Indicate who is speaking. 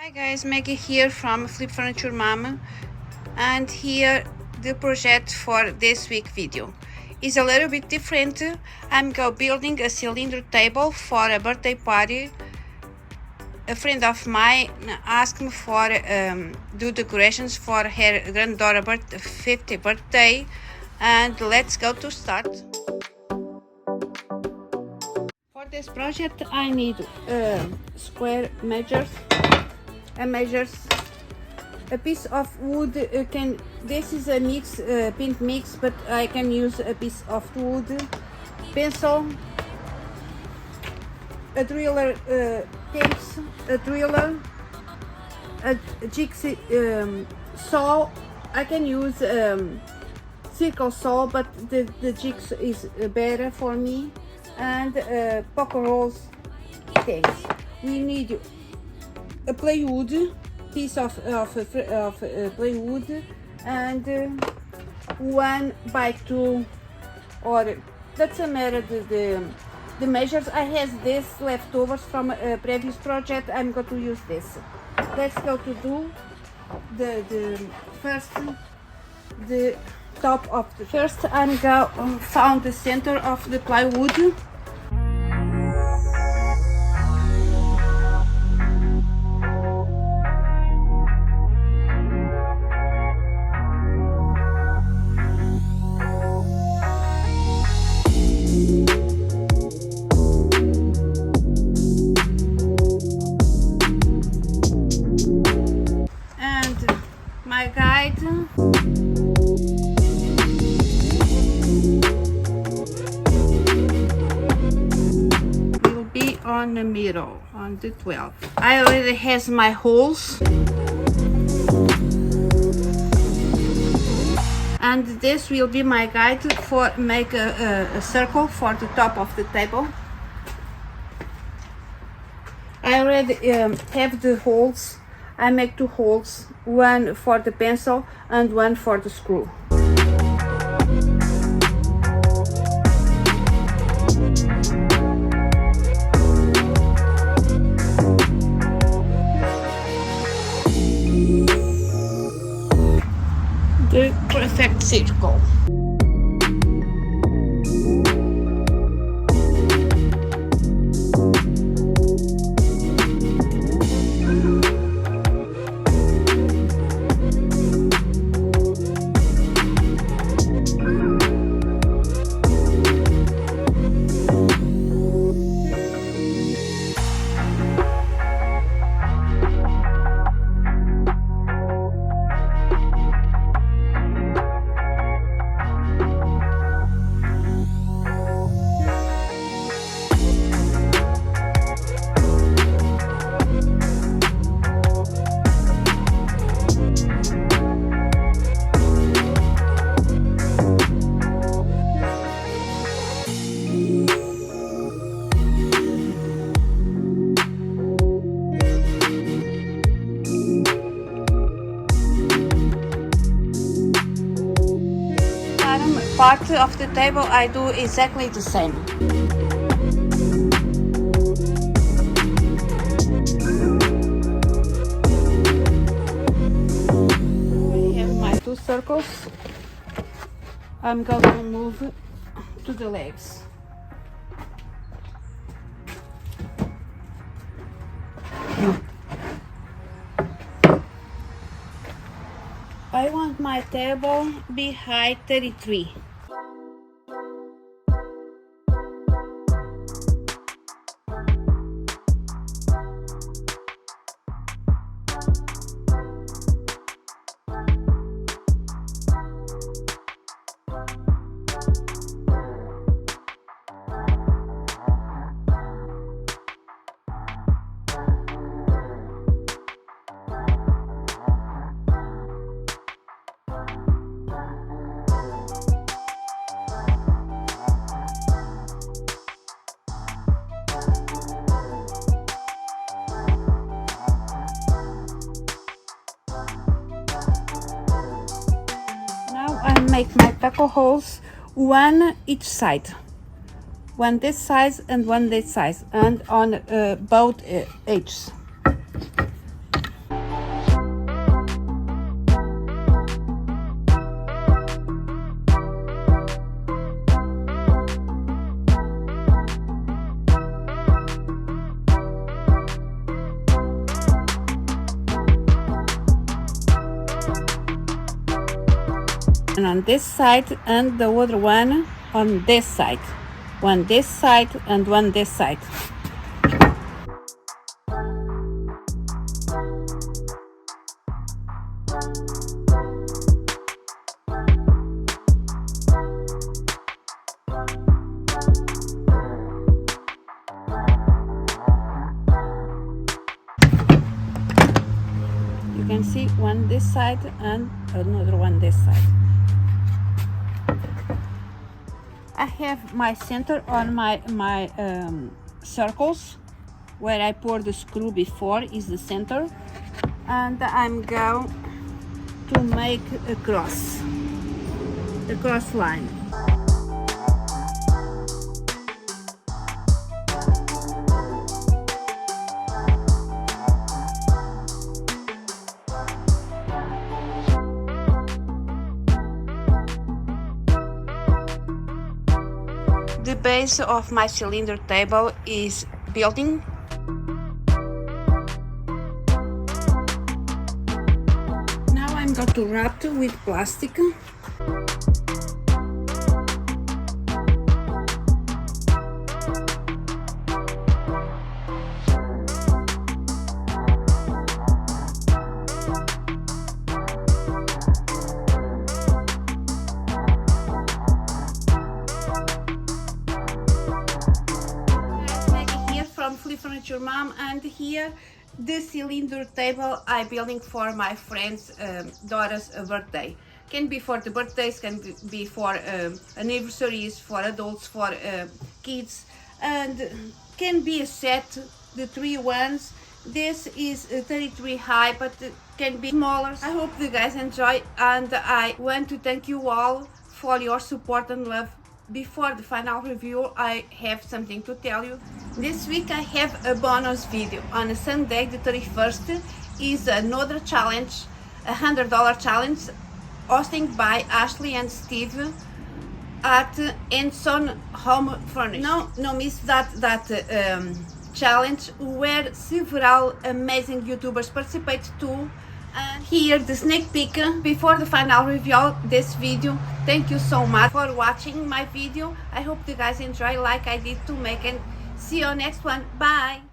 Speaker 1: Hi guys, Maggie here from Flip Furniture Mama, and here the project for this week video is a little bit different. I'm building a cylinder table for a birthday party. A friend of mine asked me for do decorations for her granddaughter's 50th birthday, and let's go to start. For this project I need square measures. A piece of wood. This is a mix, Plinth mix, but I can use a piece of wood, pencil, a driller, tapes, a driller, a jig saw. I can use circle saw, but the jig is better for me, and poker rolls things. We need a plywood, piece of plywood, and 1x2, or that's a matter the measures. I have this leftovers from a previous project. I'm going to use this. Let's go to do the first, the top of the first. I'm going found the center of the plywood. My guide will be on the middle, on the 12. I already has my holes, and this will be my guide for make a circle for the top of the table. I already have the holes. I make 2 holes, one for the pencil and one for the screw. The perfect circle. Part of the table I do exactly the same. I have my 2 circles. I'm going to move to the legs. I want my table be height 33. I make my tackle holes, one each side, one this size and one this size, and on both edges. And on this side and the other one on this side. One this side and one this side. You can see one this side and another one this side. I have my center on my circles where I poured the screw before is the center, and I'm going to make a cross line. The base of my cylinder table is building. Now I'm going to wrap it with plastic. From Flip Furniture Mom, and here the cylinder table I building for my friend's daughter's birthday. Can be for the birthdays, can be for anniversaries, for adults, for kids, and can be a set, the 3 ones. This is 33 high, but can be smaller. I hope you guys enjoy, and I want to thank you all for your support and love. Before the final review, I have something to tell you. This week I have a bonus video. On a Sunday, the 31st, is another challenge, $100 challenge, hosted by Ashley and Steve at Enson Home Furniture. No miss that challenge where several amazing YouTubers participate too. And here the sneak peek before the final review of this video. Thank you so much for watching my video. I hope you guys enjoy like I did to make, and see you next one. Bye.